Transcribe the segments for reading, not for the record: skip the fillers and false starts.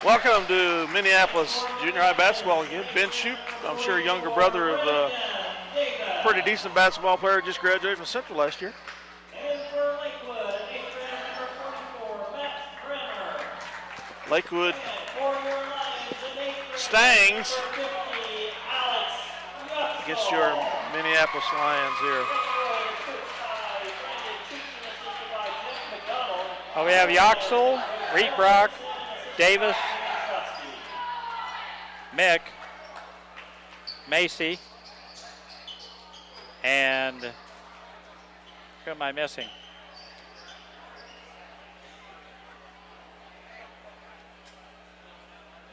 Welcome to Minneapolis Junior High basketball again. Ben Shoup, I'm sure younger brother of a pretty decent basketball player, just graduated from Central last year. Lakewood Stangs against your Minneapolis Lions here. Well, we have Yoxel, Rietvrock, Davis, Mick, Macy, and who am I missing?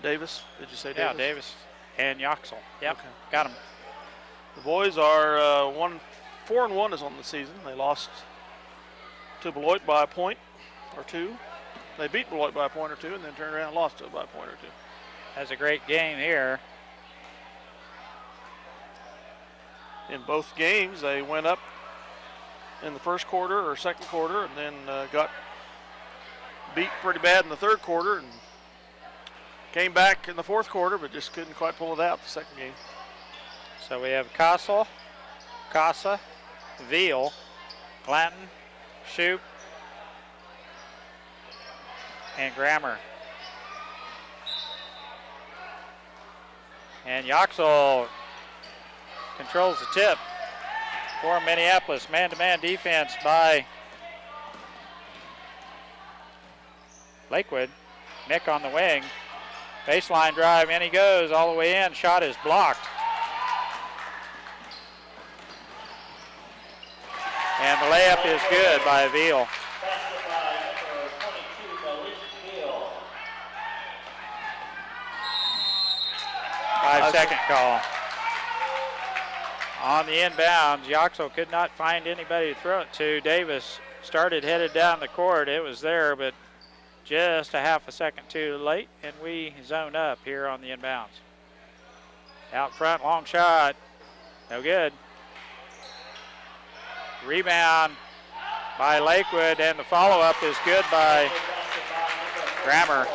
Davis, did you say Davis? Yeah, Davis and Yoxel. Yep, okay. Got him. The boys are 4-1 is on the season. They lost to Beloit by a point or two. They beat Beloit by a point or two and then turned around and lost to it by a point or two. That's a great game here. In both games, they went up in the first quarter or second quarter and then got beat pretty bad in the third quarter and came back in the fourth quarter, but just couldn't quite pull it out the second game. So we have Castle, Casa, Veal, Glanton, Shoup, and Grammer. And Yoxel controls the tip for Minneapolis. Man-to-man defense by Lakewood. Mick on the wing. Baseline drive, in he goes all the way in. Shot is blocked. And the layup is good by Veal. Five-second call. On the inbounds, Yoxel could not find anybody to throw it to. Davis started headed down the court. It was there, but just a half a second too late, and we zone up here on the inbounds. Out front, long shot. No good. Rebound by Lakewood, and the follow-up is good by Grammer.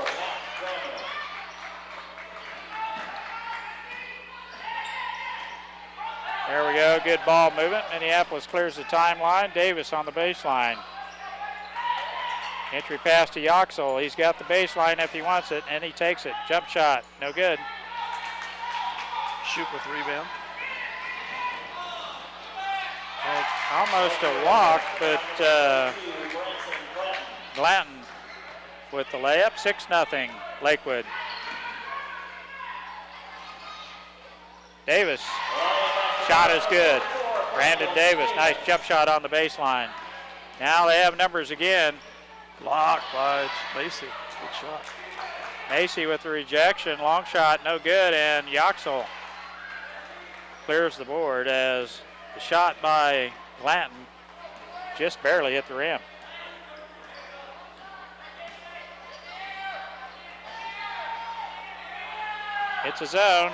There we go, good ball movement. Minneapolis clears the timeline. Davis on the baseline. Entry pass to Yoxel. He's got the baseline if he wants it, and he takes it. Jump shot, no good. Shoup with the rebound. Almost a walk, but Glanton with the layup. 6-0, Lakewood. Davis. Shot is good. Brandon Davis, nice jump shot on the baseline. Now they have numbers again. Blocked by Macy. Good shot. Macy with the rejection. Long shot, no good, and Yoxel clears the board as the shot by Glanton just barely hit the rim. It's a zone.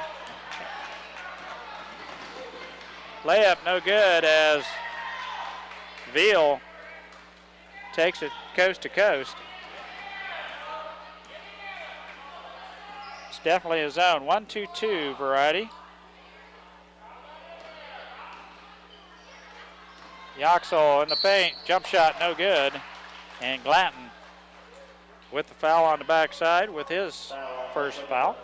Layup no good as Veal takes it coast to coast. It's definitely a zone. 1-2-2 variety. Yoxel in the paint, jump shot no good. And Glanton with the foul on the backside with his first foul.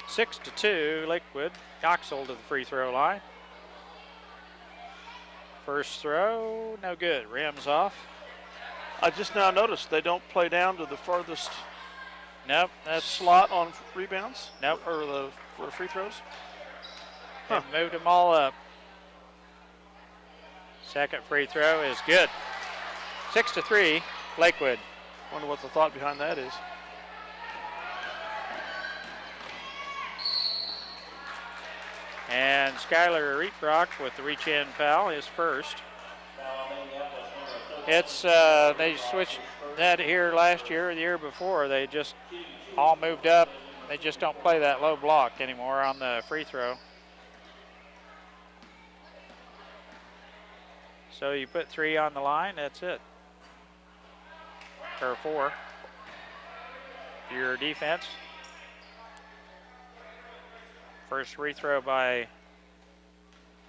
6-2, Lakewood. Yoxel to the free throw line. First throw, no good. Rims off. I just now noticed they don't play down to the furthest That's slot on rebounds. Nope. Or for free throws. They've moved them all up. Second free throw is good. 6-3, Lakewood. Wonder what the thought behind that is. And Skylar Rietvrock with the reach-in foul, his first. It's they switched that here last year or the year before. They just all moved up. They just don't play that low block anymore on the free throw. So you put 3 on the line, that's it. Or 4. Your defense. First free throw by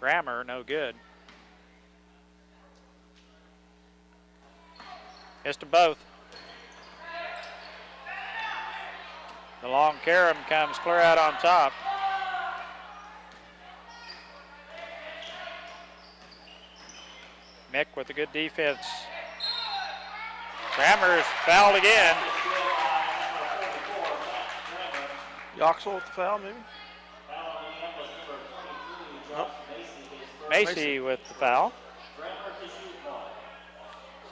Grammer, no good. Missed them both. The long carom comes clear out on top. Mick with a good defense. Grammer's fouled again. Yoxel with the foul, maybe? Nope. Macy with the foul.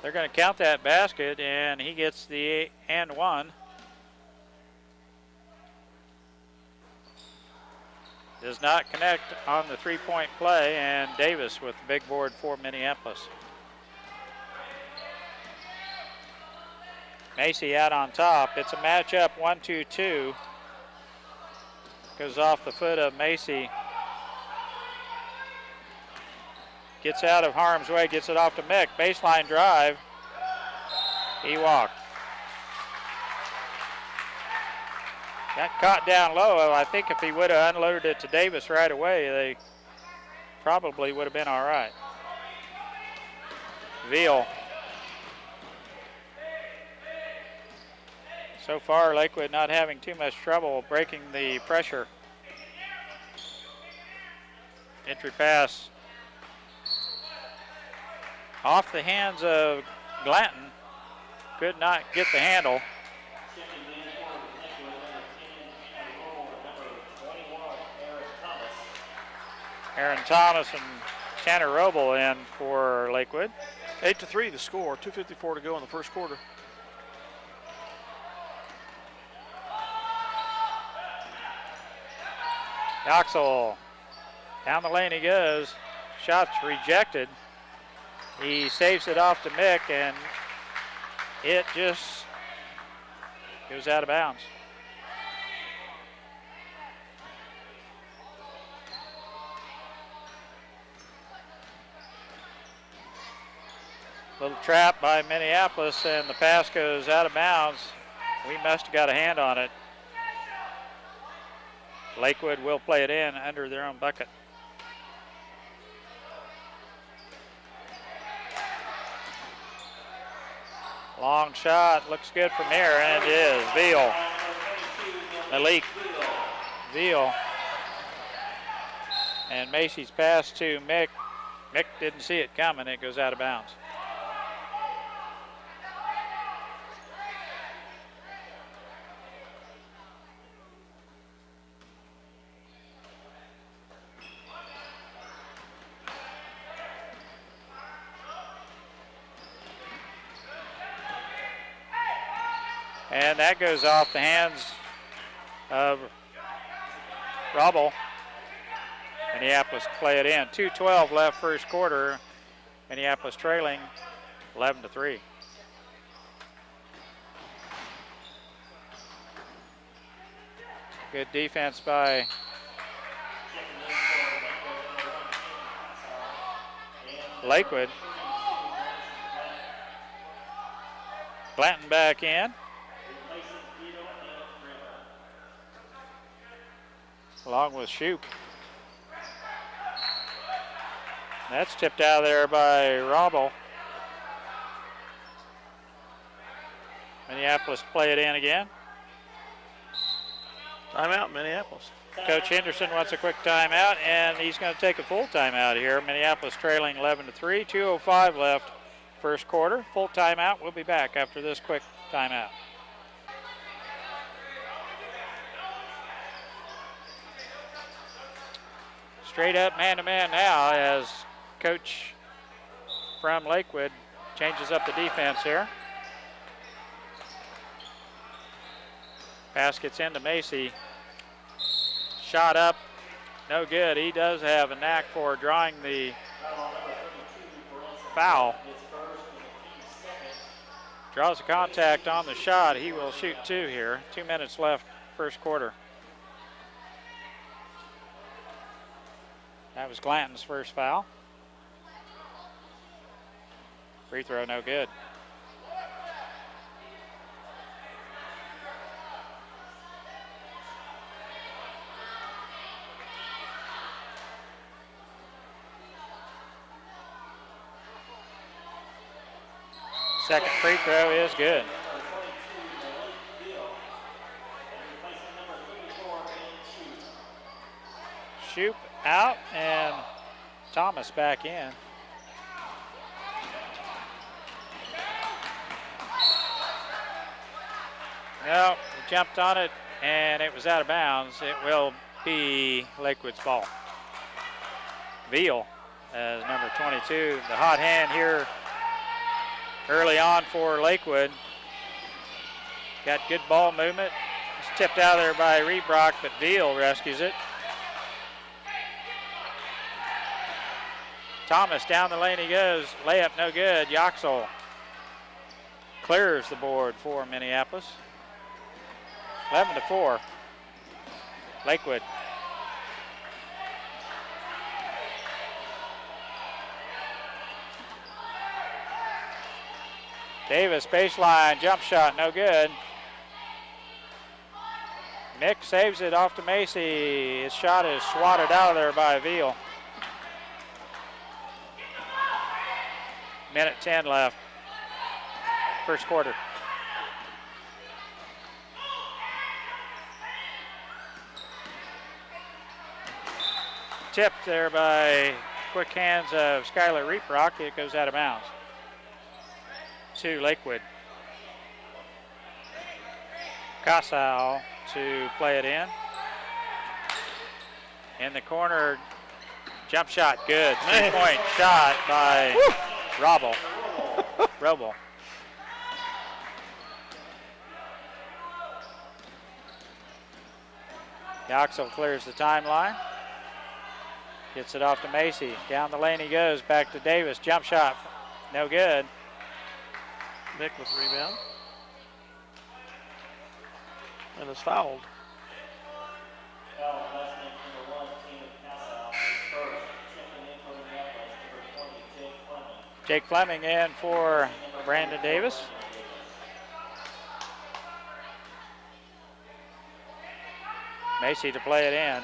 They're going to count that basket, and he gets the and one. Does not connect on the three-point play, and Davis with the big board for Minneapolis. Macy out on top. It's a matchup 1-2-2. Goes off the foot of Macy. Gets out of harm's way, gets it off to Mick. Baseline drive. He walked. Got caught down low. I think if he would have unloaded it to Davis right away, they probably would have been all right. Veal. So far, Lakewood not having too much trouble breaking the pressure. Entry pass off the hands of Glanton. Could not get the handle. Aaron Thomas and Tanner Roble in for Lakewood. 8-3 the score, 2:54 to go in the first quarter. Yoxel, down the lane he goes. Shot's rejected. He saves it off to Mick, and it just goes out of bounds. Little trap by Minneapolis, and the pass goes out of bounds. We must have got a hand on it. Lakewood will play it in under their own bucket. Long shot, looks good from here, and it is. Veal. Malik Veal. And Macy's pass to Mick. Mick didn't see it coming, it goes out of bounds. And that goes off the hands of Robble. Minneapolis play it in. 2:12 left first quarter. Minneapolis trailing 11-3. Good defense by Lakewood. Blanton back in. Along with Shoup. That's tipped out of there by Robble. Minneapolis play it in again. Timeout, Minneapolis. Coach Henderson wants a quick timeout, and he's going to take a full timeout here. Minneapolis trailing 11-3, 2:05 left first quarter. Full timeout. We'll be back after this quick timeout. Straight up man-to-man now as coach from Lakewood changes up the defense here. Pass gets into Macy. Shot up, no good. He does have a knack for drawing the foul. Draws a contact on the shot. He will shoot two here. 2 minutes left first quarter. That was Glanton's first foul. Free throw, no good. Second free throw is good. Shoop out and Thomas back in. No, he jumped on it and it was out of bounds. It will be Lakewood's ball. Veal as number 22, the hot hand here early on for Lakewood. Got good ball movement. It's tipped out of there by Rebrock, but Veal rescues it. Thomas down the lane he goes. Layup no good. Yoxel clears the board for Minneapolis. 11-4. Lakewood. Davis baseline jump shot no good. Mick saves it off to Macy. His shot is swatted out of there by Veal. Minute 10 left. First quarter. Tipped there by quick hands of Skylar Rebrock. It goes out of bounds to Lakewood. Casal to play it in. In the corner, jump shot good. 3-point shot by Robel. Yoxel clears the timeline. Gets it off to Macy. Down the lane he goes. Back to Davis. Jump shot. No good. Mick with the rebound. And is fouled. Jake Fleming in for Brandon Davis. Macy to play it in.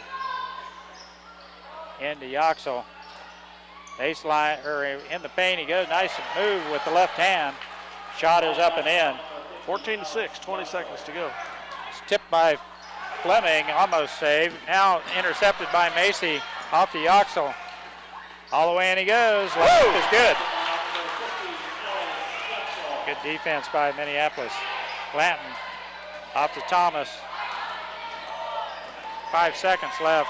Into Yoxel. Baseline, or in the paint he goes. Nice move with the left hand. Shot is up and in. 14-6, 20 seconds to go. It's tipped by Fleming, almost saved. Now intercepted by Macy off to Yoxel. All the way in he goes. Layup is good. Good defense by Minneapolis. Blanton off to Thomas. 5 seconds left.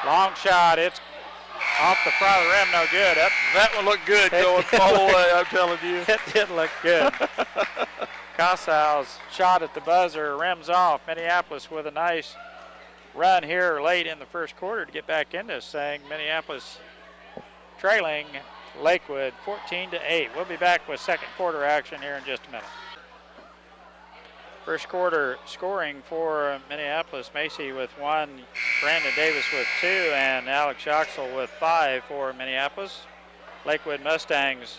Long shot. It's off the front of the rim. No good. That one looked good going all the way, I'm telling you. It did look good. Casal's shot at the buzzer rims off. Minneapolis with a nice run here late in the first quarter to get back into this thing. Minneapolis trailing Lakewood 14-8. We'll be back with second quarter action here in just a minute. First quarter scoring for Minneapolis. Macy with 1, Brandon Davis with 2, and Alex Yoxel with 5 for Minneapolis. Lakewood Mustangs,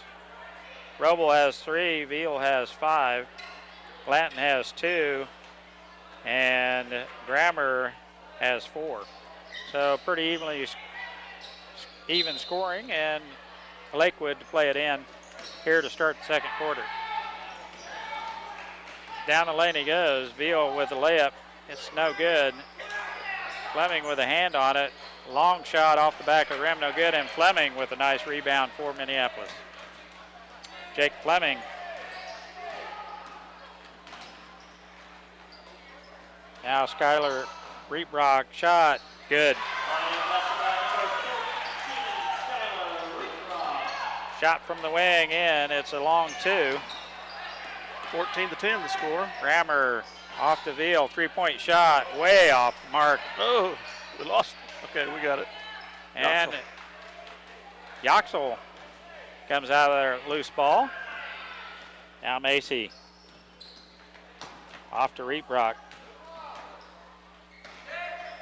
Robel has 3, Veal has 5, Blanton has 2, and Grammer has 4. So pretty even scoring, and Lakewood to play it in here to start the second quarter. Down the lane he goes. Veal with the layup. It's no good. Fleming with a hand on it. Long shot off the back of the rim, no good. And Fleming with a nice rebound for Minneapolis. Jake Fleming. Now Skylar Rebrock shot. Good. Shot from the wing in. It's a long 2. 14-10 the score. Grammer off to Veal. 3-point shot. Way off the mark. Oh, we lost. Okay, we got it. And Yoxel comes out of there loose ball. Now Macy. Off to Rebrock.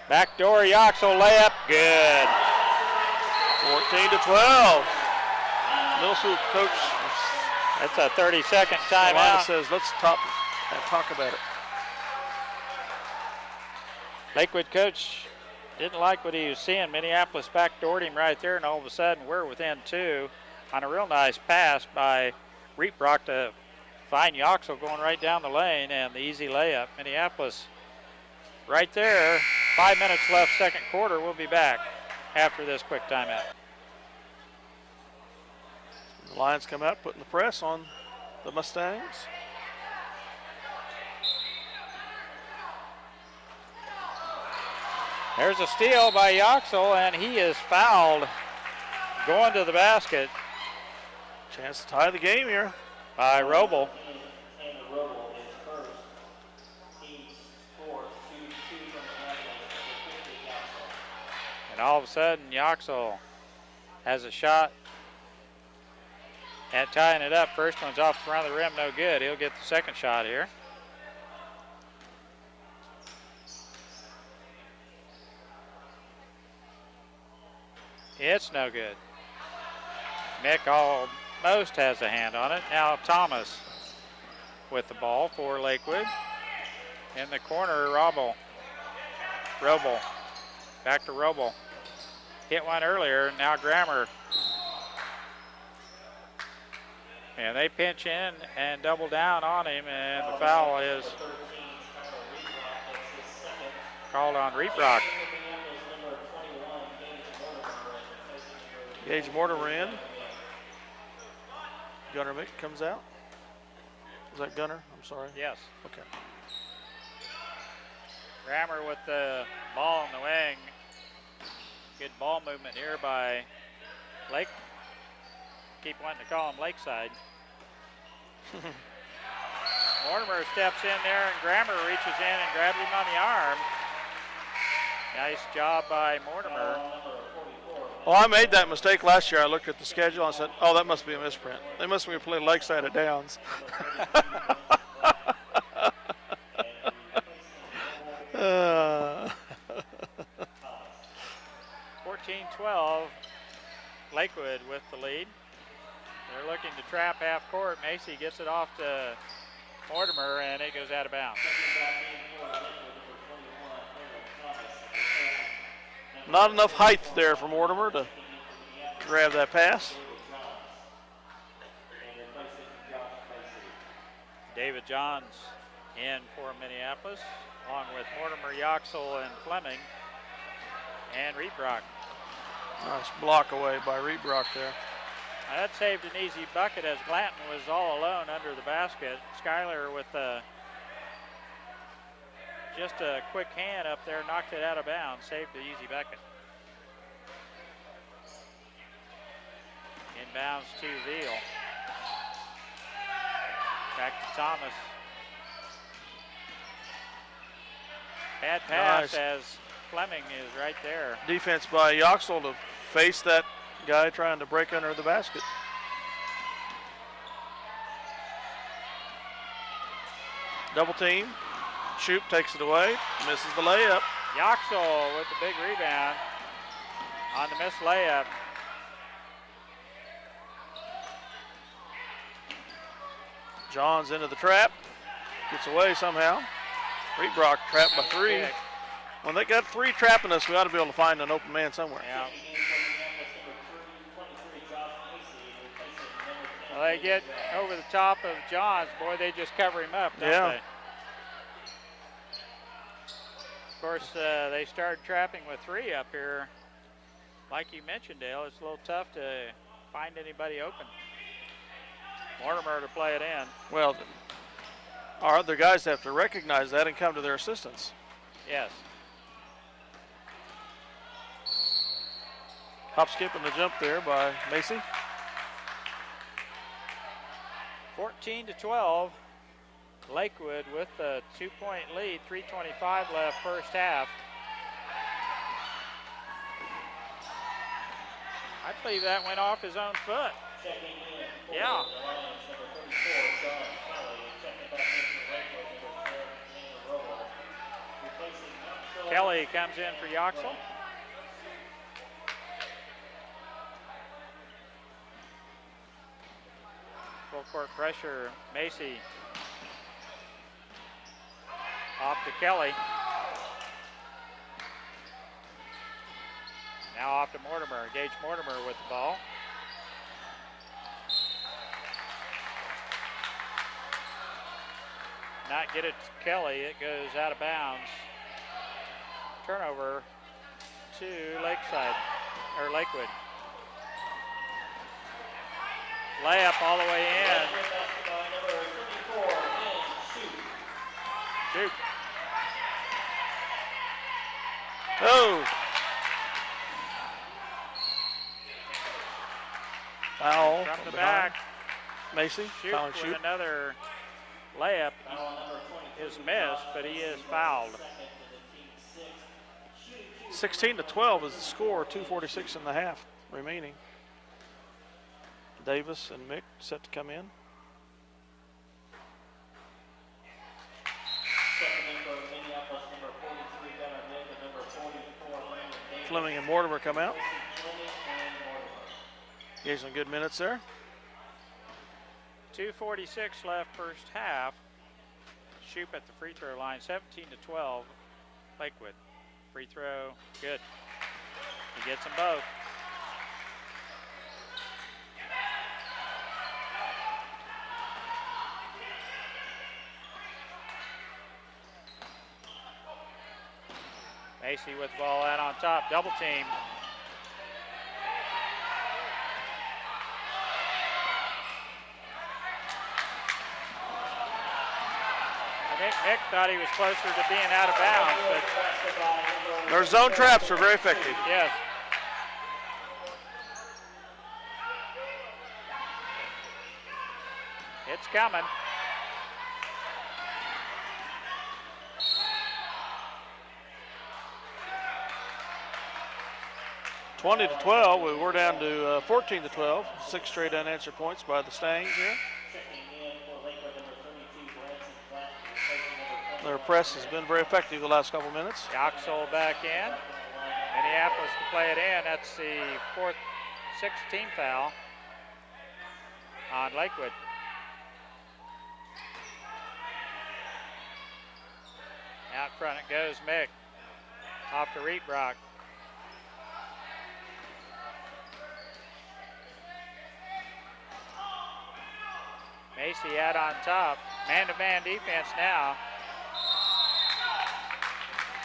Backdoor Yoxel layup. Good. 14-12. Middle school coach That's a 30-second Salina timeout. says, let's talk about it. Lakewood coach didn't like what he was seeing. Minneapolis backdoored him right there, and all of a sudden we're within 2 on a real nice pass by Reetbrock to find Yoxel going right down the lane, and the easy layup. Minneapolis right there. 5 minutes left, second quarter. We'll be back after this quick timeout. The Lions come out, putting the press on the Mustangs. There's a steal by Yoxel, and he is fouled going to the basket. Chance to tie the game here. By Roble. And all of a sudden, Yoxel has a shot at tying it up. First one's off the front of the rim, no good. He'll get the second shot here. It's no good. Mick almost has a hand on it. Now Thomas with the ball for Lakewood. In the corner, Roble. Back to Roble. Hit one earlier, now Grammer. And they pinch in and double down on him, and the foul is called on Reetbrock. Gage Mortimer in. Gunnar Mick comes out. Is that Gunnar? I'm sorry. Yes. Okay. Grammer with the ball in the wing. Good ball movement here by Lake. Keep wanting to call him Lakeside. Mortimer steps in there, and Grammer reaches in and grabs him on the arm. Nice job by Mortimer. Well, I made that mistake last year. I looked at the schedule and said, oh, that must be a misprint. They must be playing Lakeside at Downs. 14-12, Lakewood with the lead. They're looking to trap half court. Macy gets it off to Mortimer, and it goes out of bounds. Not enough height there for Mortimer to grab that pass. David Johns in for Minneapolis, along with Mortimer, Yoxel, and Fleming, and Reetbrock. Nice block away by Reetbrock there. That saved an easy bucket as Glanton was all alone under the basket. Schuyler with just a quick hand up there, knocked it out of bounds, saved the easy bucket. Inbounds to Veal. Back to Thomas. Bad pass as Fleming is right there. Defense by Yoxel to face that guy trying to break under the basket. Double team. Shoop takes it away, misses the layup. Yoxel with the big rebound on the missed layup. Johns into the trap, gets away somehow. Reetbrock trapped by three. When they got three trapping us, we ought to be able to find an open man somewhere. Yeah. Well, they get over the top of Johns. Boy, they just cover him up, don't they? Of course, they started trapping with three up here. Like you mentioned, Dale, it's a little tough to find anybody open. Mortimer to play it in. Well, our other guys have to recognize that and come to their assistance. Yes. Hop, skip, and the jump there by Macy. 14-12. Lakewood with a 2-point lead, 3:25 left first half. I believe that went off his own foot. Yeah. Kelly comes in for Yoxel. Full Half-court pressure. Macy off to Kelly. Now off to Mortimer. Gage Mortimer with the ball. Not get it to Kelly. It goes out of bounds. Turnover to Lakeside, or Lakewood. Layup all the way in. Shoot. Oh. Foul From the behind. back. Macy, Shoot foul and with shoot. another layup is missed, but he is fouled. 16-12 is the score, 2:46 in the half remaining. Davis and Mick set to come in. Fleming and Mortimer come out. Gave some good minutes there. 2:46 left first half. Shoop at the free throw line, 17-12, Lakewood. Free throw, good. He gets them both. Macy with the ball out on top, double team. Mick thought he was closer to being out of bounds, but their zone traps are very effective. yes. It's coming. (20-12). We're down to 14-12. 6 straight unanswered points by the Stangs here. Their press has been very effective the last couple minutes. Yoxel back in. Minneapolis to play it in. That's the sixth team foul on Lakewood. Out front it goes, Mick. Off to Reetbrock. Macy out on top. Man-to-man defense now.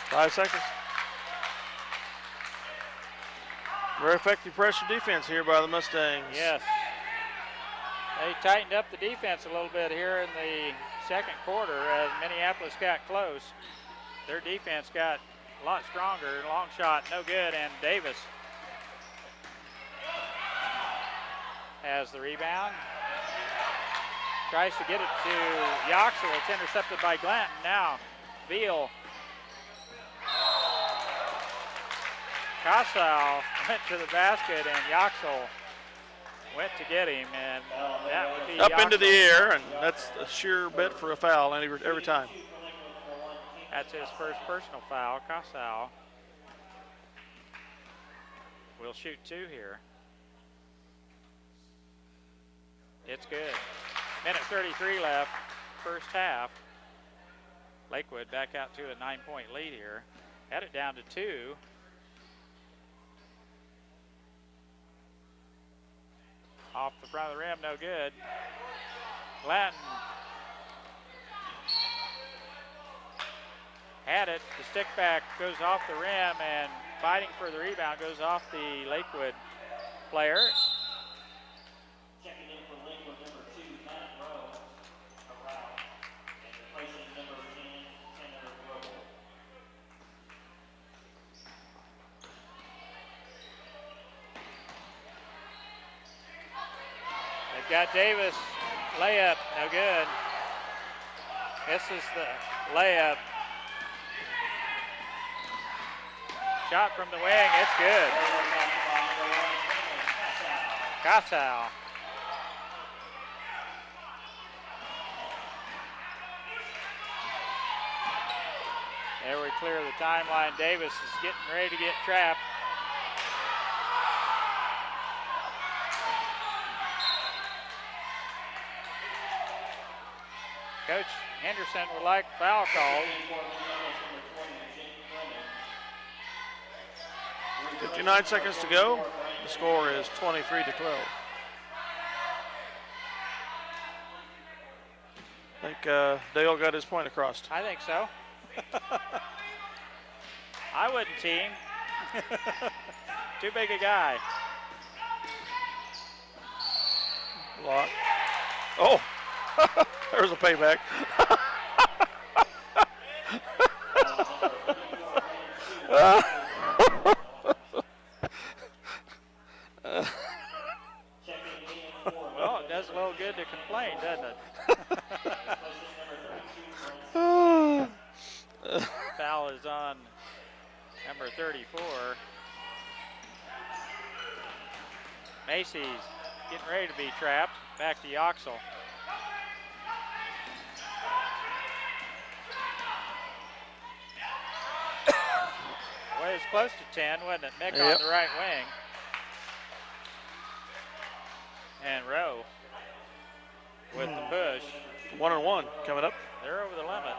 5 seconds. Very effective pressure defense here by the Mustangs. Yes. They tightened up the defense a little bit here in the second quarter as Minneapolis got close. Their defense got a lot stronger. Long shot, no good, and Davis has the rebound. Tries to get it to Yoxel. It's intercepted by Glanton. Now, Veal. Casal went to the basket, and Yoxel went to get him, and that would be up Yoxel. into the air, and that's a sure bet for a foul every time. That's his first personal foul. Casal will shoot 2 here. It's good. Minute 33 left, first half. Lakewood back out to a 9-point lead here. Had it down to 2. Off the front of the rim, no good. Glanton had it. The stick back goes off the rim, and fighting for the rebound goes off the Lakewood player. Checking in for Lakewood, number 2, Matt Rowe, around. And replacing number 10, Tanner Rowe. They've got Davis, layup, no good. This is the layup. Shot from the wing, it's good. Casal. There we clear the timeline. Davis is getting ready to get trapped. Coach Henderson would like foul called. 59 seconds to go. The score is 23-12. I think Dale got his point across. I think so. I wouldn't team. Too big a guy. Block. Oh, there's a payback. Well, it does a little good to complain, doesn't it? Foul is on number 34. Macy's getting ready to be trapped. Back to Yoxel. Well, it was close to 10, wasn't it? Mick on the right wing. And Rowe with the push. 1-on-1 coming up. They're over the limit.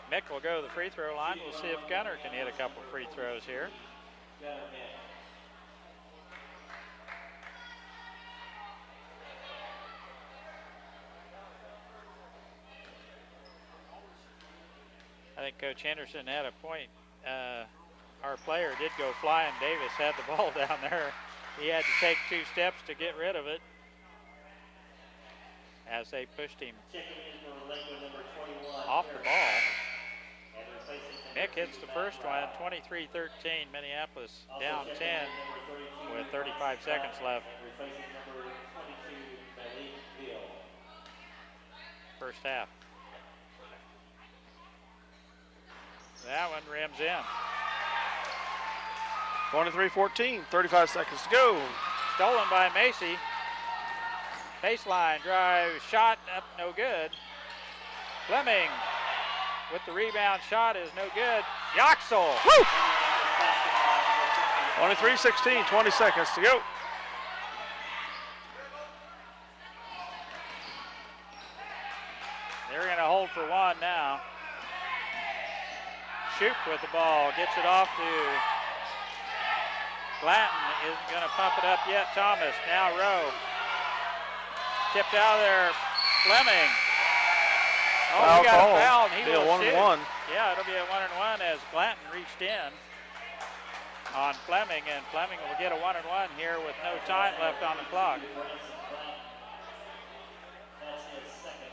Mick will go to the free throw line. We'll see if Gunner can hit a couple free throws here. I think Coach Henderson had a point. Our player did go flying. Davis had the ball down there. He had to take 2 steps to get rid of it as they pushed him off the ball. Mick hits the first one, 23-13, Minneapolis down 10 with 35 seconds left. First half. That one rims in. 23-14, 35 seconds to go. Stolen by Macy. Baseline drive, shot up, no good. Fleming with the rebound, shot is no good. Yoxel. 23-16, 20 seconds to go. They're going to hold for one now. Shoop with the ball, gets it off to Glanton, isn't going to pump it up yet. Thomas, now Rowe. Tipped out of there, Fleming. Oh, he got a foul, and he will shoot. 1-1. Yeah, it'll be a 1-1 as Glanton reached in on Fleming, and Fleming will get a 1-1 here with no time left on the clock. That's his second.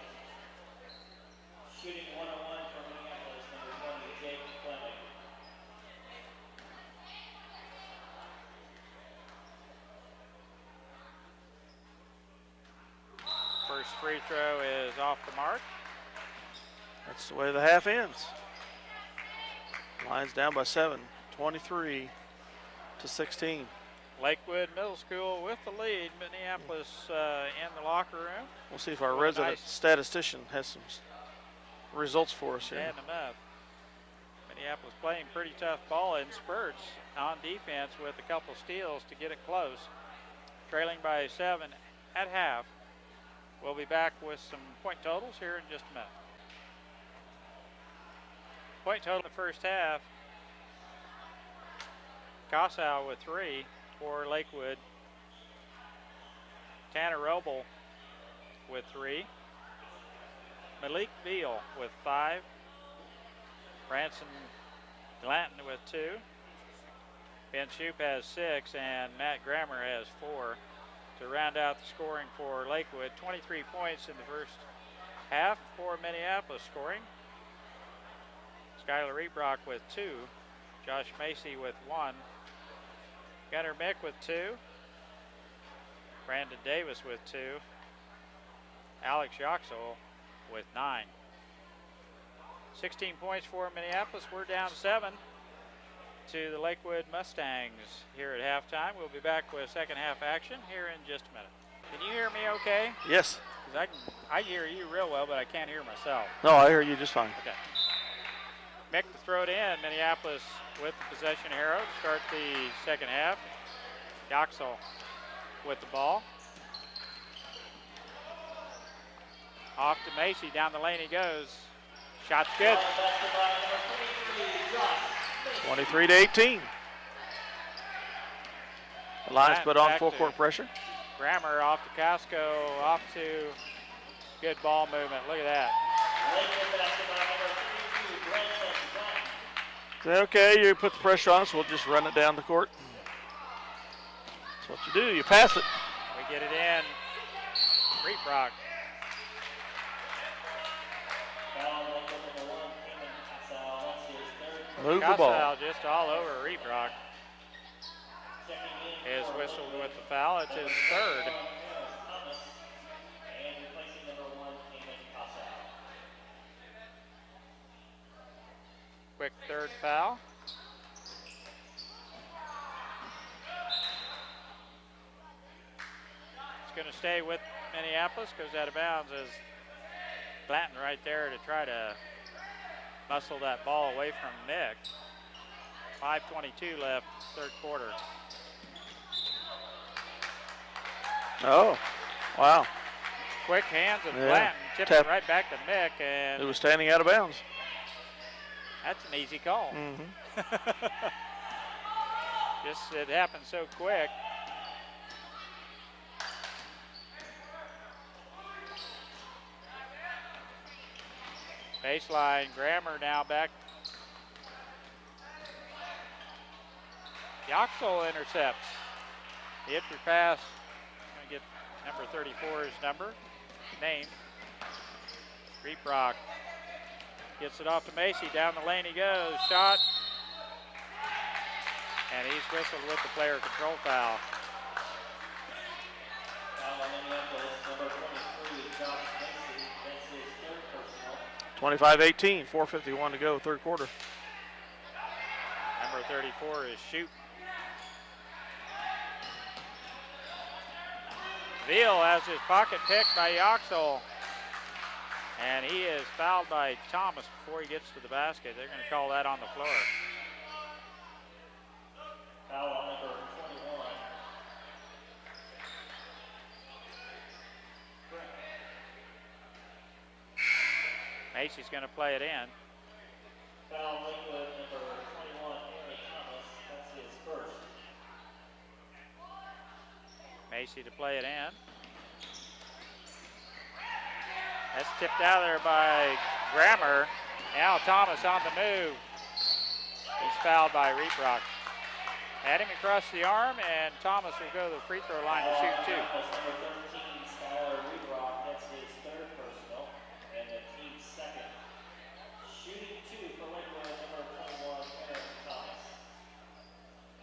Shooting 1-1 from Minneapolis, number 20, Jake Fleming. First free throw is off the mark. That's the way the half ends. Lions down by 7, 23-16. Lakewood Middle School with the lead. Minneapolis in the locker room. We'll see if our resident statistician has some results for us here. Standing them up. Minneapolis playing pretty tough ball in spurts on defense with a couple steals to get it close. Trailing by 7 at half. We'll be back with some point totals here in just a minute. Point total in the first half. Kossow with 3 for Lakewood. Tanner Roble with 3. Malik Beal with 5. Branson Glanton with 2. Ben Shoop has 6 and Matt Grammer has 4 to round out the scoring for Lakewood. 23 points in the first half for Minneapolis scoring. Skylar Rebrock with 2. Josh Macy with 1. Gunnar Mick with 2. Brandon Davis with 2. Alex Yoxel with 9. 16 points for Minneapolis. We're down 7 to the Lakewood Mustangs here at halftime. We'll be back with second half action here in just a minute. Can you hear me okay? Yes. 'Cause I hear you real well, but I can't hear myself. No, I hear you just fine. Okay. Mick to throw it in. Minneapolis with the possession arrow to start the second half. Yoxel with the ball. Off to Macy, down the lane he goes. Shot's good. 23-18. The Lions put on full court pressure. Grammer off to Casco, off to good ball movement. Look at that. Say, okay, you put the pressure on us, we'll just run it down the court. That's what you do, you pass it. We get it in. Reprock. Move the ball. Just all over Reprock. Is whistled with the foul. It's his third. Quick third foul. It's going to stay with Minneapolis, goes out of bounds as Blanton right there to try to muscle that ball away from Nick. 5:22 left, third quarter. Oh, wow. Quick hands of Blanton, tipped it right back to Mick, and it was standing out of bounds. That's an easy call. Mm-hmm. Just it happened so quick. Baseline, Grammer now back. Yoxel intercepts. The entry pass, going to get number 34's name. Reprock gets it off to Macy, down the lane he goes, shot. And he's whistled with the player control foul. 25-18, 4:51 to go, third quarter. Number 34 is Shoot. Veal has his pocket picked by Yoxel. And he is fouled by Thomas before he gets to the basket. They're going to call that on the floor. Foul on number 21. Macy's going to play it in. Foul Lakewood, number 21, Henry Thomas. That's his first. Macy to play it in. That's tipped out there by Grammer. Now Thomas on the move. He's fouled by Reprock. Had him across the arm, and Thomas will go to the free throw line to shoot two. Number 13, Skylar Reebrock. That's his third personal, and the team's second. Shooting two for Lakewood, number 21, Henry Thomas.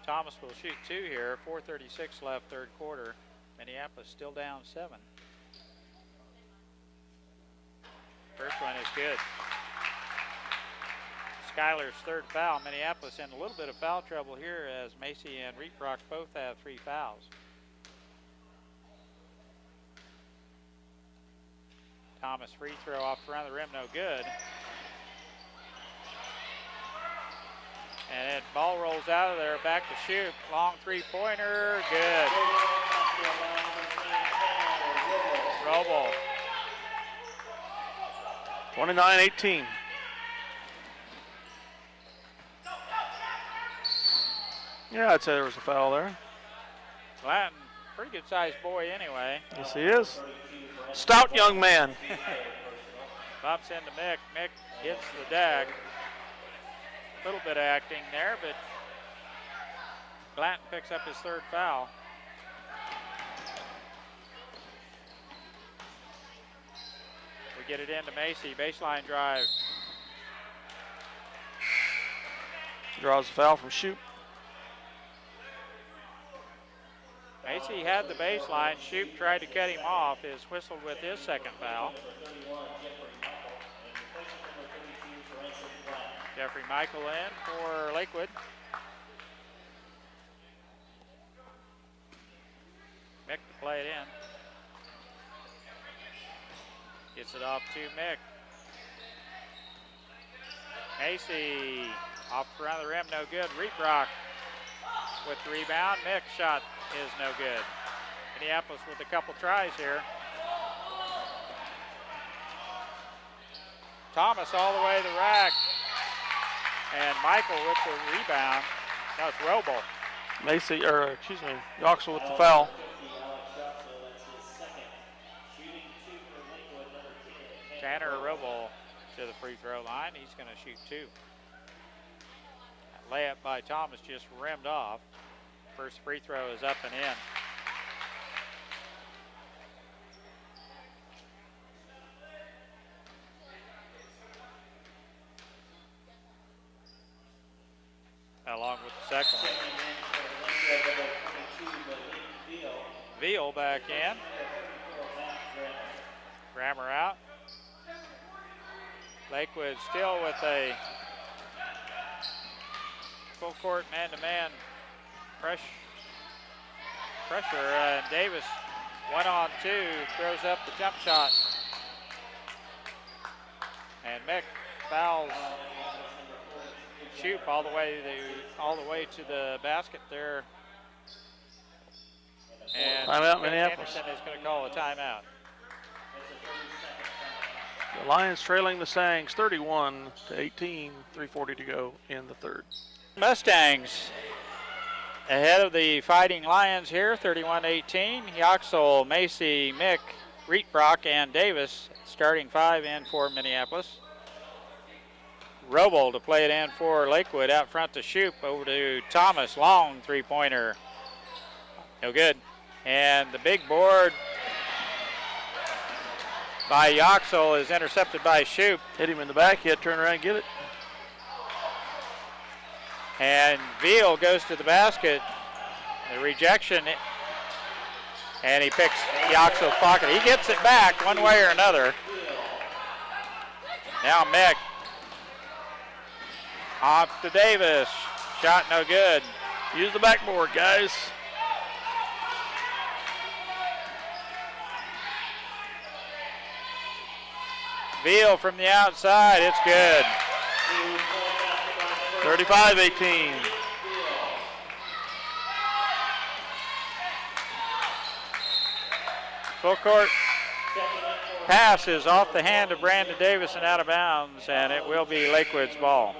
Thomas will shoot two here. 4:36 left, third quarter. Minneapolis still down 7. First one is good. Skyler's third foul. Minneapolis in a little bit of foul trouble here as Macy and Reprock both have 3 fouls. Thomas free throw off around the rim, no good. And then ball rolls out of there, back to shoot. Long three-pointer, good. Robo. 29-18. Yeah, I'd say there was a foul there. Blanton, pretty good sized boy anyway. Yes, he is. Stout young man. Bumps into Mick. Mick hits the deck. A little bit of acting there, but Blanton picks up his third foul. We get it into Macy. Baseline drive. Draws the foul from Shoot. Macy had the baseline. Shoop tried to cut him off. Is whistled with his second foul. Jeffrey Michael in for Lakewood. Mick to play it in. Gets it off to Mick. Macy off around the rim, no good. Reprock with the rebound. Mick shot is no good. Minneapolis with a couple tries here. Thomas all the way to the rack. And Michael with the rebound. That was Roble. Yoxel with the foul. Tanner Roble to the free throw line. He's going to shoot 2. That layup by Thomas just rimmed off. First free throw is up and in. Along with the second one. Veal back in. Grammer out. Lakewood still with a full court man-to-man pressure. And Davis 1-on-2 throws up the jump shot. And Mick fouls Shoop all the way to the basket there. And timeout, Minneapolis. Anderson is going to call a timeout. The Lions trailing the Sangs 31-18, 3:40 to go in the third. Mustangs ahead of the Fighting Lions here, 31-18. Yoxel, Macy, Mick, Rietbrock, and Davis starting 5 in for Minneapolis. Roble to play it in for Lakewood. Out front to Shoop. Over to Thomas. Long three-pointer. No good. And the big board by Yoxel is intercepted by Shoop. Hit him in the back. He had to turn around and get it. And Veal goes to the basket. The rejection. And he picks Yoxel's pocket. He gets it back one way or another. Now Mick. Off to Davis. Shot no good. Use the backboard, guys. Veal from the outside. It's good. 35-18. Full court pass is off the hand of Brandon Davis and out of bounds, and it will be Lakewood's ball.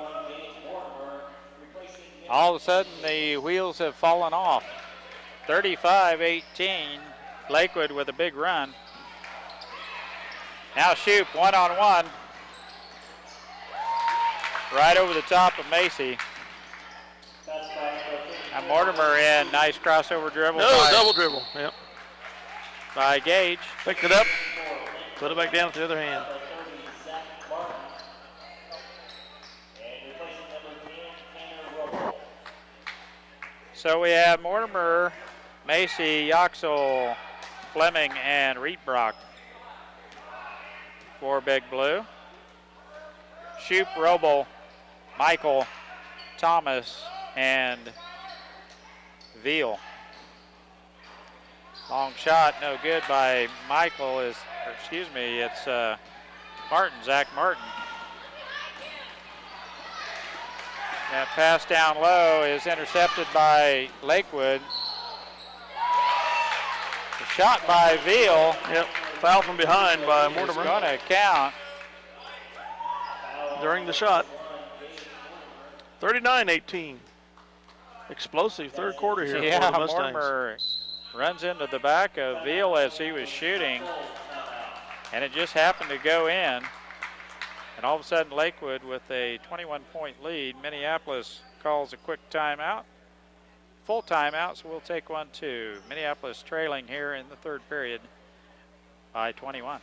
All of a sudden, the wheels have fallen off. 35-18, Lakewood with a big run. Now Shoop, 1-on-1. Right over the top of Macy. And Mortimer in, nice crossover dribble. No, double dribble, yep. By Gage. Picked it up, put it back down with the other hand. So we have Mortimer, Macy, Yoxel, Fleming, and Rietbrock for Big Blue. Shoop, Roble, Michael, Thomas, and Veal. Long shot, no good by Michael. It's Martin, Zach Martin. That pass down low is intercepted by Lakewood. The shot by Veal. Yep, foul from behind by Mortimer. Is going to count. During the shot. 39-18. Explosive third quarter here for the Mustangs. Mortimer runs into the back of Veal as he was shooting, and it just happened to go in. And all of a sudden, Lakewood with a 21-point lead. Minneapolis calls a quick timeout. Full timeout, so we'll take one too. Minneapolis trailing here in the third period by 21.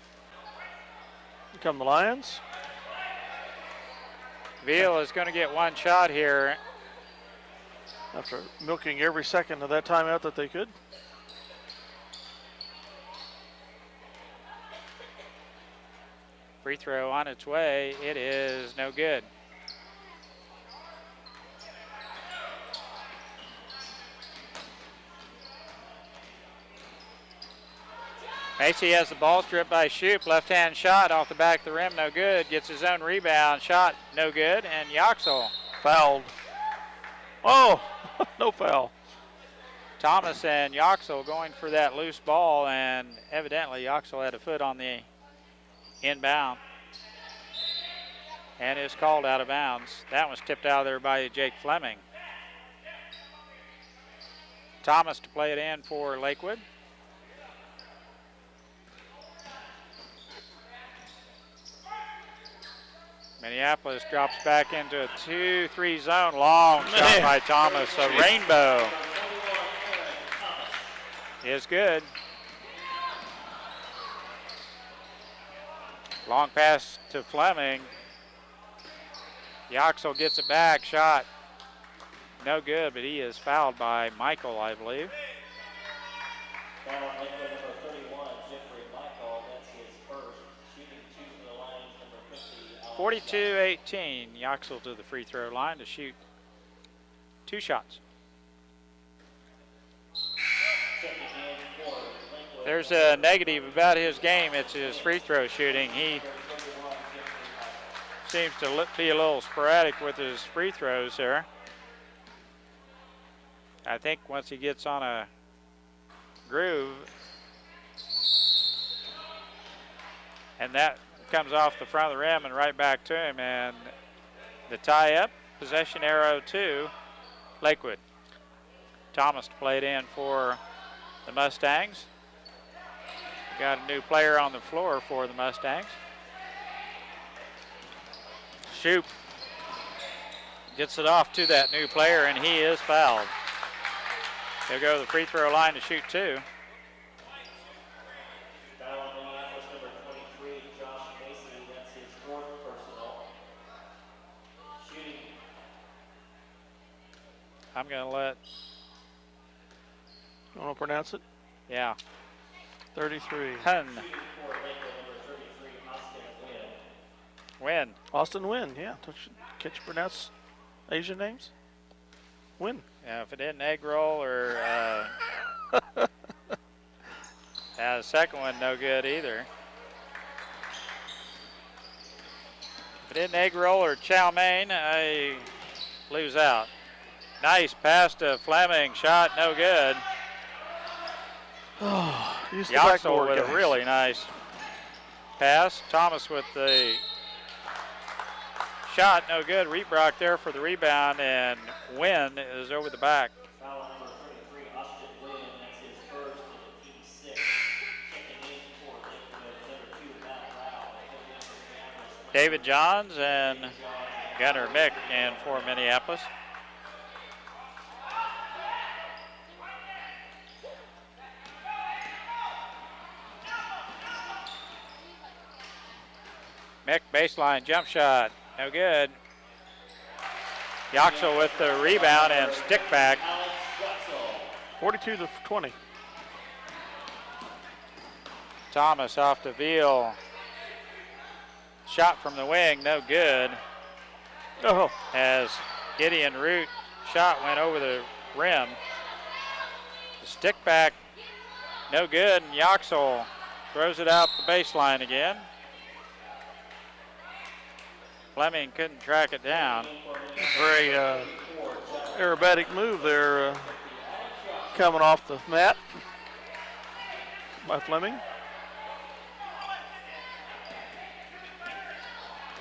Here come the Lions. Veal is going to get one shot here. After milking every second of that timeout that they could. Free throw on its way. It is no good. Macy has the ball, stripped by Shoop. Left-hand shot off the back of the rim, no good. Gets his own rebound, shot no good. And Yoxel fouled. Oh, no foul. Thomas and Yoxel going for that loose ball, and evidently Yoxel had a foot on the inbound. and is called out of bounds. That was tipped out of there by Jake Fleming. Thomas to play it in for Lakewood. Minneapolis drops back into a 2-3 zone. Long shot by Thomas. A rainbow is good. Long pass to Fleming. Yoxel gets it back. Shot no good, but he is fouled by Michael, I believe. 42-18, Yoxel to the free throw line to shoot 2 shots. There's a negative about his game. It's his free throw shooting. He seems to be a little sporadic with his free throws there. I think once he gets on a groove, and that comes off the front of the rim and right back to him, and the tie-up, possession arrow to Lakewood. Thomas played in for the Mustangs. Got a new player on the floor for the Mustangs. Shoop gets it off to that new player, and he is fouled. He'll go to the free throw line to shoot 2. shooting. I'm going to let. You want to pronounce it? Yeah. 33. Hun. Win. Austin Wynn, yeah. Can't you pronounce Asian names? Win. Yeah, if it isn't egg roll or the second one, no good either. If it isn't egg roll or chow mein, I lose out. Nice pass to Fleming. Shot, no good. Oh, use the Yoxel backboard, with guys. a really nice pass. Thomas with the shot, no good. Reebrock there for the rebound, and Wynn is over the back. Foul number 33, Austin Wynn. That's his first and team 6. Checking in for number 2, Matt Rao. David Johns and Gunnar Mick in for Minneapolis. Mick baseline jump shot, no good. Yoxel with the rebound and stick back. 42-20. Thomas off to Veal. Shot from the wing, no good. Oh, As Gideon Root shot went over the rim. The stick back, no good, and Yoxel throws it out the baseline again. Fleming couldn't track it down. very aerobatic move there, coming off the mat by Fleming.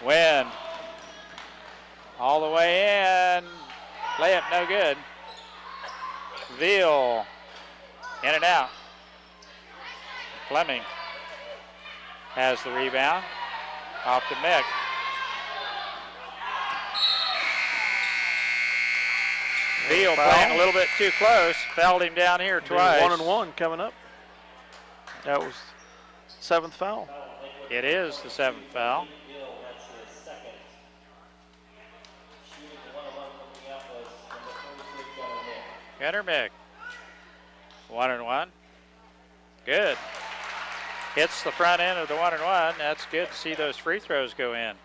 Wynn all the way in. Layup no good. Veal in and out. Fleming has the rebound. Off to Mick. Veal playing a little bit too close. Fouled him down here twice. 1-and-1 coming up. That was 7th foul. It is the 7th foul. That's his second. Shooting 1-1 from Minneapolis, number 36, Gunnar Mick. Gunnar Mick. 1-and-1. Good. Hits the front end of the 1-and-1. That's good to see those free throws go in.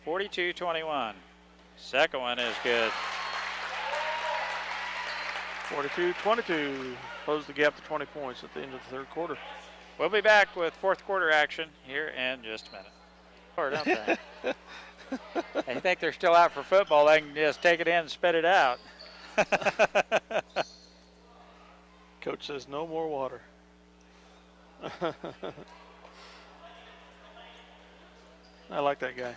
42-21. Second one is good. 42-22. Close the gap to 20 points at the end of the 3rd quarter. We'll be back with 4th quarter action here in just a minute. Or don't they? They think they're still out for football. They can just take it in and spit it out. Coach says no more water. I like that guy.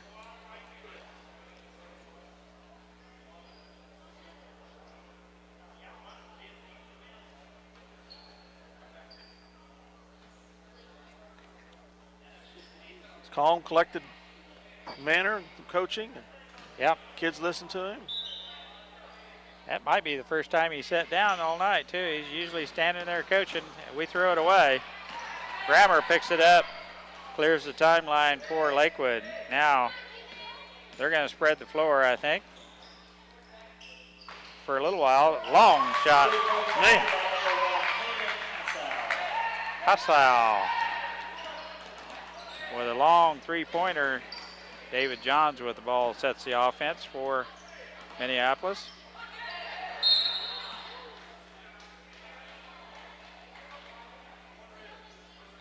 It's calm, collected manner, coaching. Yep. Kids listen to him. That might be the first time he sat down all night, too. He's usually standing there coaching. We throw it away. Grammer picks it up, clears the timeline for Lakewood. Now they're going to spread the floor, I think, for a little while. Long shot. Man. Hassau with a long three-pointer. David Johns with the ball sets the offense for Minneapolis.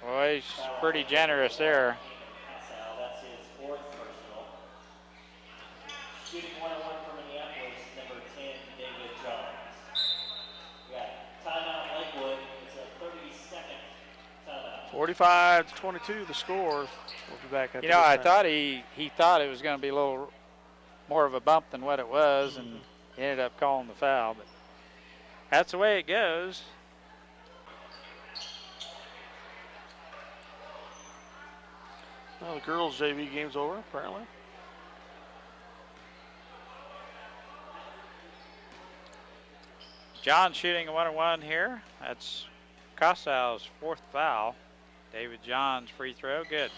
Boy, he's pretty generous there. That's his fourth personal. Shooting 1-on-1 for Minneapolis, number 10, David Johns. We got timeout Lakewood. It's a 30-second timeout. 45-22 the score. We'll be back at You know, I thought he thought it was going to be a little more of a bump than what it was, and he ended up calling the foul. But that's the way it goes. Well, the girls' JV game's over, apparently. John shooting a 1-on-1 here. That's Cossal's fourth foul. David John's free throw, good.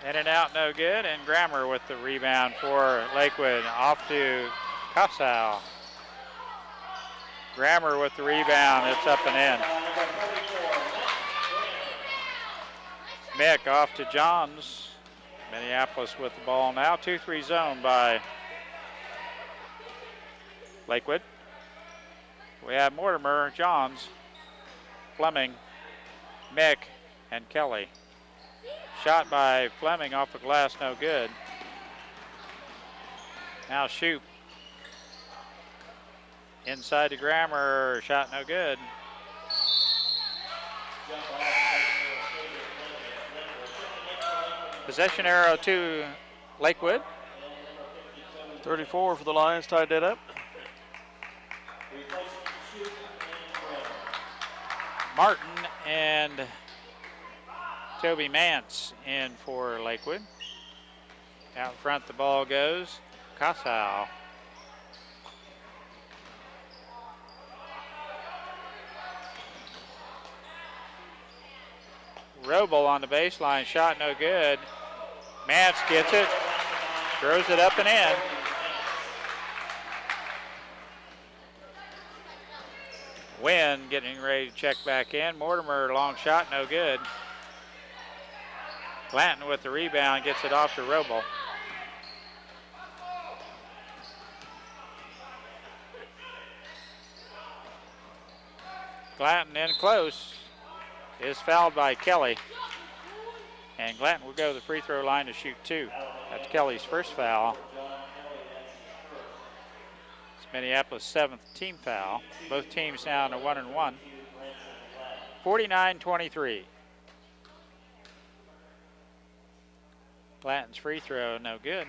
In and out, no good, and Grammer with the rebound for Lakewood. Off to Cossal. Grammer with the rebound, it's up and in. Mick off to Johns. Minneapolis with the ball now. 2-3 zone by Lakewood. We have Mortimer, Johns, Fleming, Mick, and Kelly. Shot by Fleming off the glass, no good. Now Shoop. Inside to Grammer, shot no good. Possession arrow to Lakewood. 34 for the Lions, tied that up. Martin and Toby Mance in for Lakewood. Out front the ball goes. Casal. Roble on the baseline, shot no good. Mance gets it, throws it up and in. Wynn getting ready to check back in. Mortimer, long shot, no good. Blanton with the rebound, gets it off to Roble. Glanton in close. Is fouled by Kelly. And Glanton will go to the free throw line to shoot two. That's Kelly's first foul. It's Minneapolis' seventh team foul. Both teams now in a 1-and-1. 49-23. Glanton's free throw, no good.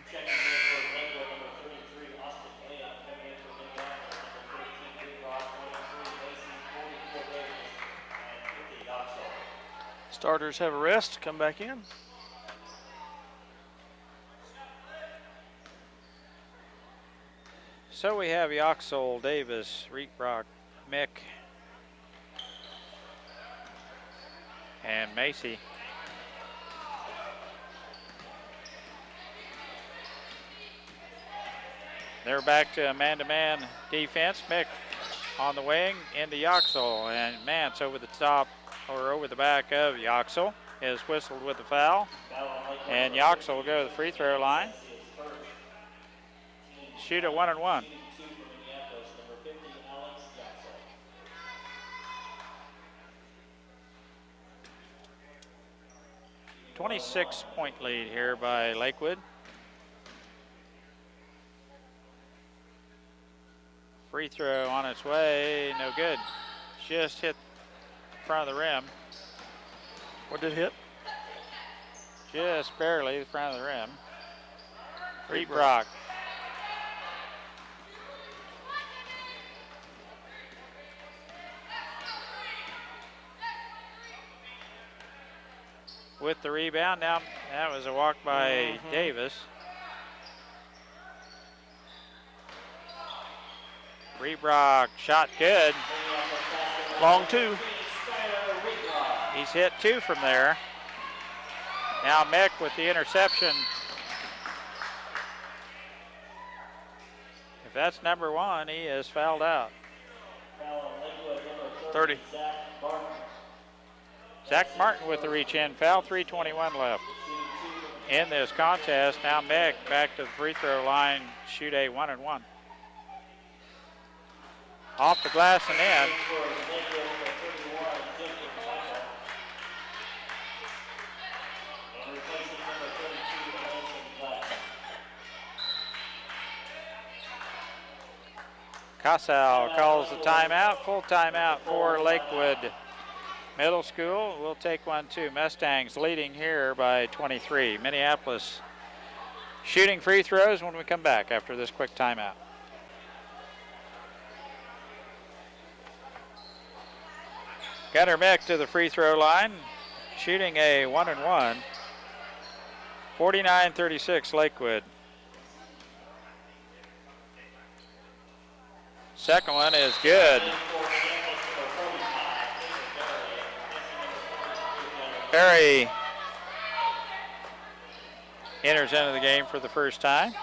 Starters have a rest, come back in. So we have Yoxel, Davis, Rieckbrock, Mick, and Macy. They're back to a man-to-man defense. Mick on the wing into Yoxel, and Mance over the top or over the back of Yoxel is whistled with the foul. And Yoxel will go to the free throw line. Shoot a 1-and-1. 26-point lead here by Lakewood. Free throw on its way, no good. Just hit the front of the rim. What did it hit? Just barely the front of the rim. Reed Brock. With the rebound. Now that was a walk by Davis. Rebrock shot good. Long two. He's hit 2 from there. Now Mick with the interception. If that's number 1, he is fouled out. 30. Zach Martin with the reach in foul, 3:21 left in this contest. Now Mick back to the free throw line, shoot a 1-and-1. Off the glass and in. Casal calls the timeout, full timeout for Lakewood Middle School. We'll take one too. Mustangs leading here by 23. Minneapolis shooting free throws when we come back after this quick timeout. Gunnar Mick to the free throw line, shooting a 1-and-1. 49-36 Lakewood. Second one is good. Perry enters into the game for the first time.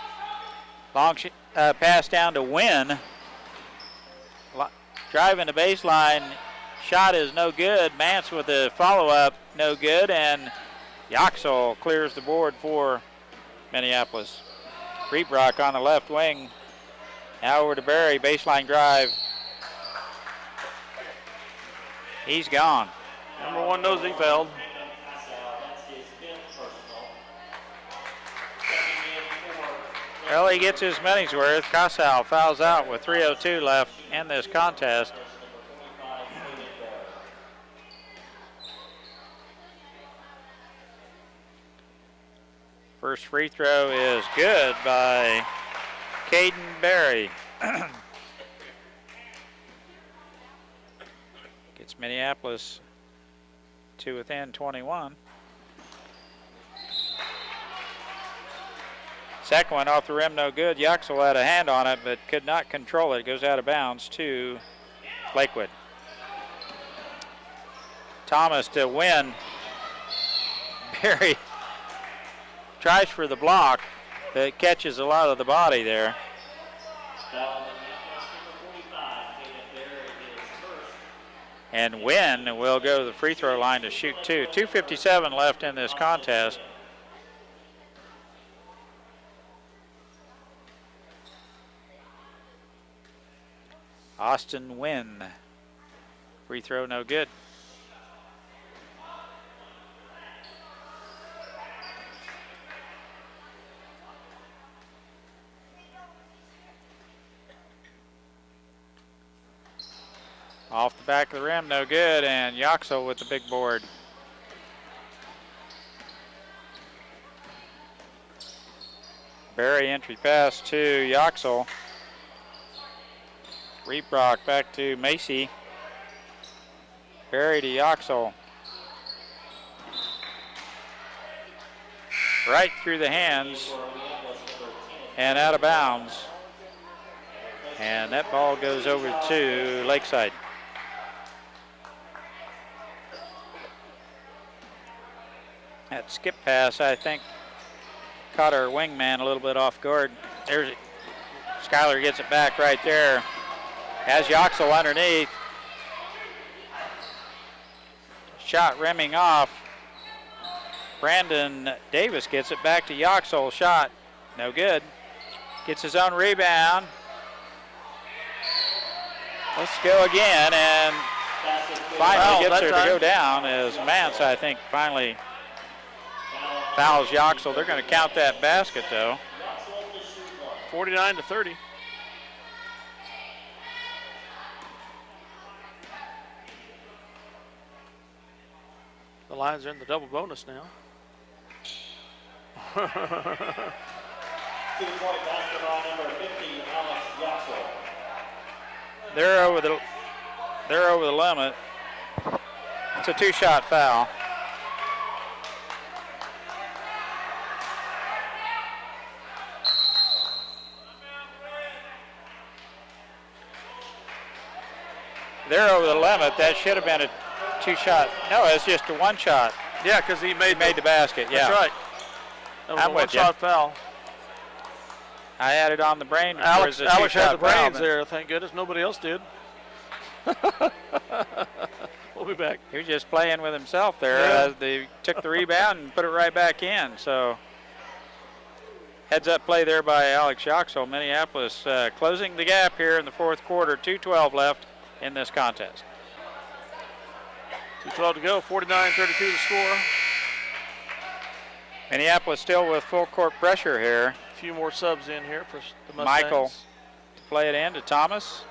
Long pass down to Wynn. Driving the baseline. Shot is no good. Mance with the follow-up, no good. And Yoxel clears the board for Minneapolis. Reebrock on the left wing. Now over to Barry, baseline drive. He's gone. Number 1 knows he fouled. Well, he gets his money's worth. Casal fouls out with 3:02 left in this contest. First free throw is good by Caden Barry. Gets Minneapolis to within 21. Second one off the rim, no good. Yoxel had a hand on it, but could not control it. It goes out of bounds to Lakewood. Thomas to Wynn. Barry tries for the block, but it catches a lot of the body there. And Wynn will go to the free throw line to shoot 2. 2:57 left in this contest. Austin Wynn. Free throw no good. Off the back of the rim, no good, and Yoxel with the big board. Barry entry pass to Yoxel. Reebrock back to Macy. Barry to Yoxel. Right through the hands and out of bounds. And that ball goes over to Lakeside. That skip pass, I think, caught our wingman a little bit off guard. There's it. Skyler gets it back right there. Has Yoxel underneath. Shot rimming off. Brandon Davis gets it back to Yoxel. Shot, no good. Gets his own rebound. Let's go again, and finally gets her to go down as Mance, I think, finally fouls Yoxel. They're going to count that basket, though. 49-30. The Lions are in the double bonus now. 2-point basketball, number 50, Alex Yoxel. They're over the limit. It's a 2-shot foul. They're over the limit. That should have been a 2-shot. No, it's just a 1-shot. Yeah, because he made the basket. Yeah, that's right. That was I'm a with you. one-shot foul. I had it on the brain. Alex had the brains foul, there. Thank goodness nobody else did. We'll be back. He was just playing with himself there. Yeah. They took the rebound and put it right back in. So heads-up play there by Alex Yoxel. Minneapolis closing the gap here in the fourth quarter. 2:12 left in this contest. 2:12 to go. 49-32 the score. Minneapolis still with full court pressure here. A few more subs in here for the Mustangs. Michael to play it in to Thomas.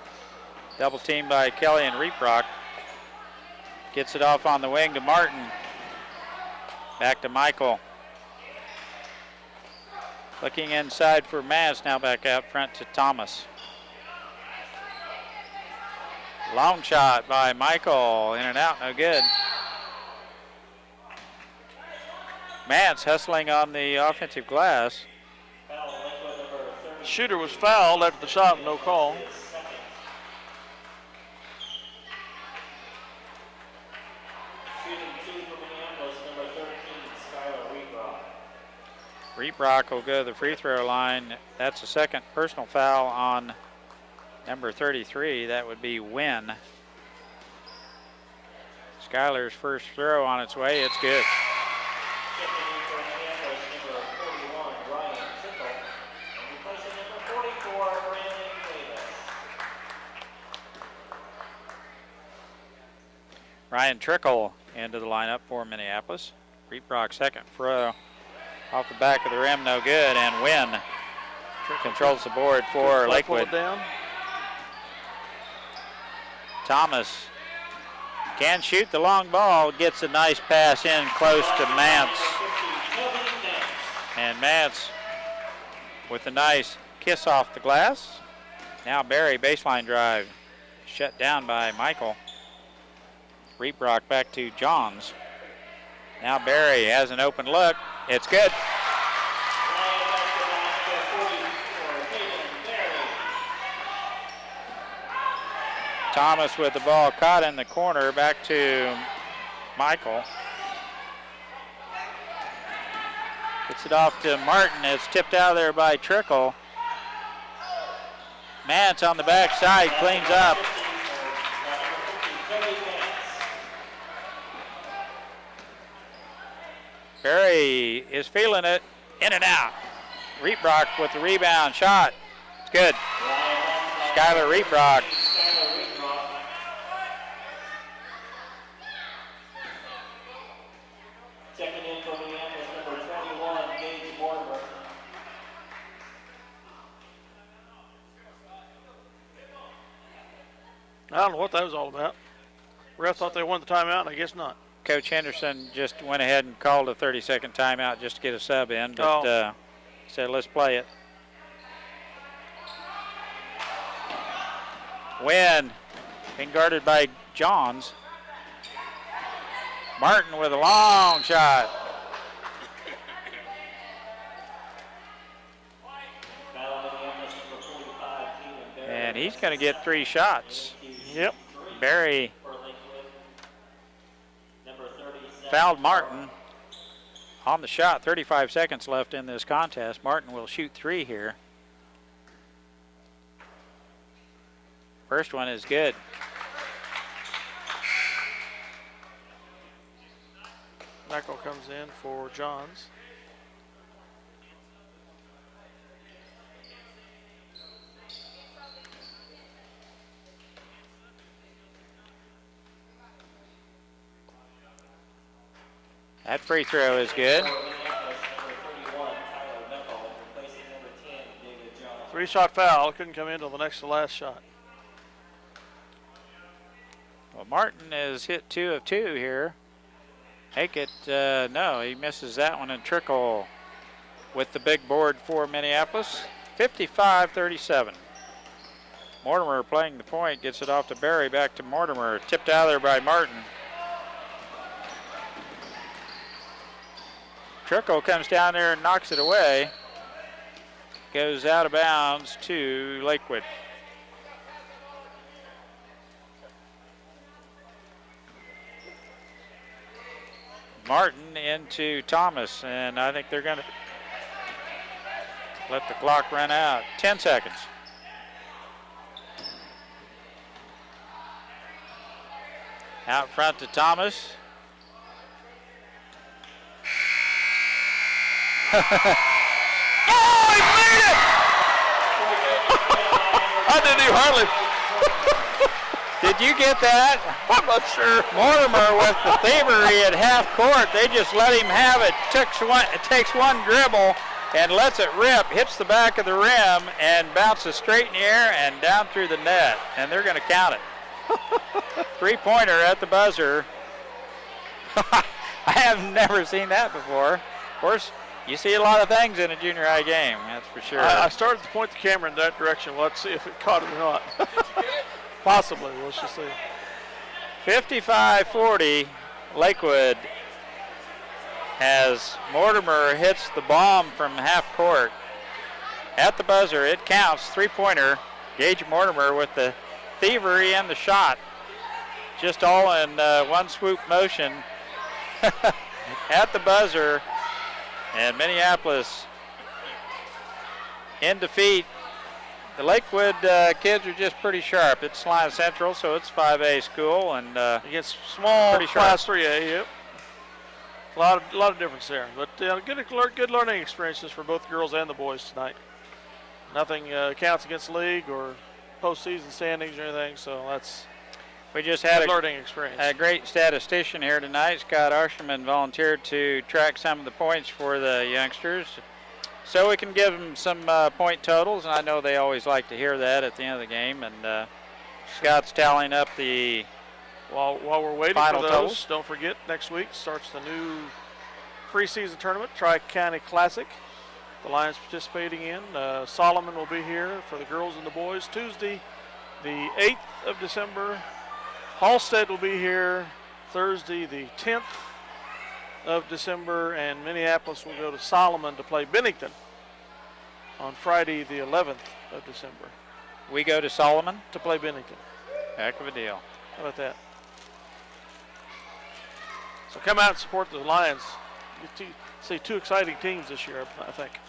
Double teamed by Kelly and Reeprock. Gets it off on the wing to Martin. Back to Michael. Looking inside for Maz, now back out front to Thomas. Long shot by Michael, in and out, no good. Mance hustling on the offensive glass. Shooter was fouled after the shot, no call. Reeprock will go to the free throw line. That's the second personal foul on number 33. That would be Wynn. Schuyler's first throw on its way. It's good. Ryan Trickle into the lineup for Minneapolis. Reeprock second throw. Off the back of the rim, no good, and Wynn controls the board for Lakewood. Down. Thomas can shoot the long ball, gets a nice pass in close to Mance. And Mance with a nice kiss off the glass. Now Barry, baseline drive, shut down by Michael. Reeprock back to Johns. Now Barry has an open look. It's good. Thomas with the ball caught in the corner, back to Michael. Gets it off to Martin. It's tipped out of there by Trickle. Mance on the backside cleans up. Barry is feeling it, in and out. Reeprock with the rebound shot. It's good. Skylar Reeprock. Checking in for Minneapolis, number 21, Gage Mortimer. I don't know what that was all about. Ref thought they won the timeout, and I guess not. Coach Henderson just went ahead and called a 30-second timeout just to get a sub in, but said let's play it. Wynn being guarded by Johns. Martin with a long shot. And he's going to get 3 shots. Yep. Barry fouled Martin on the shot. 35 seconds left in this contest. Martin will shoot 3 here. First one is good. Michael comes in for Johns. That free throw is good. 3-shot foul. Couldn't come in until the next to last shot. Well, Martin has hit 2 of 2 here. Hackett, no, he misses that one, and Trickle with the big board for Minneapolis. 55-37. Mortimer playing the point, gets it off to Barry, back to Mortimer. Tipped out of there by Martin. Trickle comes down there and knocks it away. Goes out of bounds to Lakewood. Martin into Thomas, and I think they're going to let the clock run out. 10 seconds. Out front to Thomas. Oh, he made it! I didn't even hardly. Did you get that? I'm not sure. Mortimer with the thievery at half court. They just let him have it. Takes one dribble and lets it rip, hits the back of the rim, and bounces straight in the air and down through the net. And they're going to count it. 3-pointer at the buzzer. I have never seen that before. Of course, you see a lot of things in a junior high game, that's for sure. I started to point the camera in that direction. Let's see if it caught it or not. Possibly, let's just see. 55-40, Lakewood, as Mortimer hits the bomb from half court. At the buzzer, it counts, 3-pointer. Gage Mortimer with the thievery and the shot. Just all in one swoop motion. At the buzzer, and Minneapolis in defeat. The Lakewood kids are just pretty sharp. It's Salina Central, so it's 5A school, and against small class 3A. Yep. A lot of difference there, but good learning experiences for both girls and the boys tonight. Nothing counts against the league or postseason standings or anything, so that's. We just had a learning experience. A great statistician here tonight. Scott Arsherman volunteered to track some of the points for the youngsters, so we can give them some point totals, and I know they always like to hear that at the end of the game. And Scott's tallying up the while we're waiting final for those, totals. Don't forget, next week starts the new preseason tournament, Tri-County Classic. The Lions participating in. Solomon will be here for the girls and the boys Tuesday, the 8th of December. Halstead will be here Thursday, the 10th of December, and Minneapolis will go to Solomon to play Bennington on Friday, the 11th of December. We go to Solomon to play Bennington. Heck of a deal. How about that? So come out and support the Lions. You see 2 exciting teams this year, I think.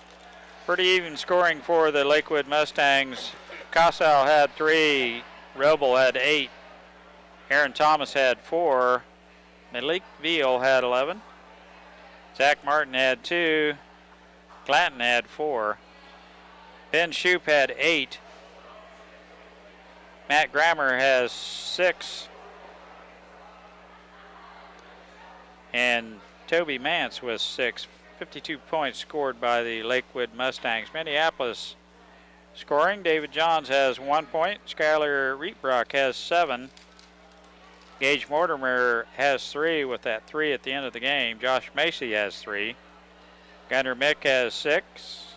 Pretty even scoring for the Lakewood Mustangs. Casal had 3, Roble had 8. Aaron Thomas had 4. Malik Veal had 11. Zach Martin had 2. Clanton had 4. Ben Shoup had 8. Matt Grammer has 6. And Toby Mance was 6. 52 points scored by the Lakewood Mustangs. Minneapolis scoring. David Johns has 1 point. Skylar Rietbrock has 7. Gage Mortimer has 3 with that 3 at the end of the game. Josh Macy has 3. Gunnar Mick has 6.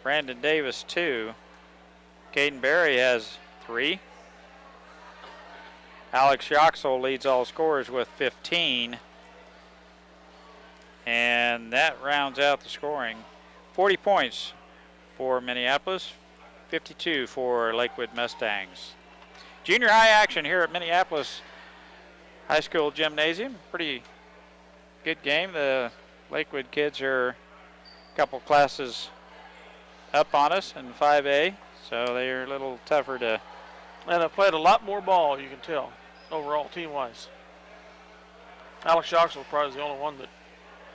Brandon Davis 2. Caden Berry has 3. Alex Yoxel leads all scorers with 15. And that rounds out the scoring. 40 points for Minneapolis, 52 for Lakewood Mustangs. Junior high action here at Minneapolis High School Gymnasium. Pretty good game. The Lakewood kids are a couple classes up on us in 5A, so they're a little tougher to. And have played a lot more ball, you can tell, overall, team-wise. Alex Yoxel probably is the only one that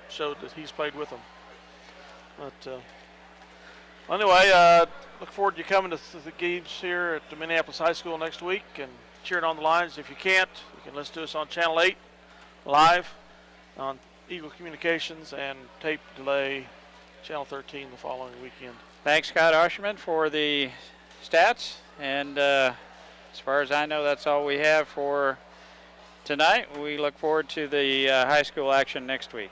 showed that he's played with them. But anyway, look forward to you coming to the games here at the Minneapolis High School next week and cheering on the Lions. If you can't, you can listen to us on Channel 8 live on Eagle Communications and tape delay Channel 13 the following weekend. Thanks, Scott Osherman, for the stats. And as far as I know, that's all we have for tonight. We look forward to the high school action next week.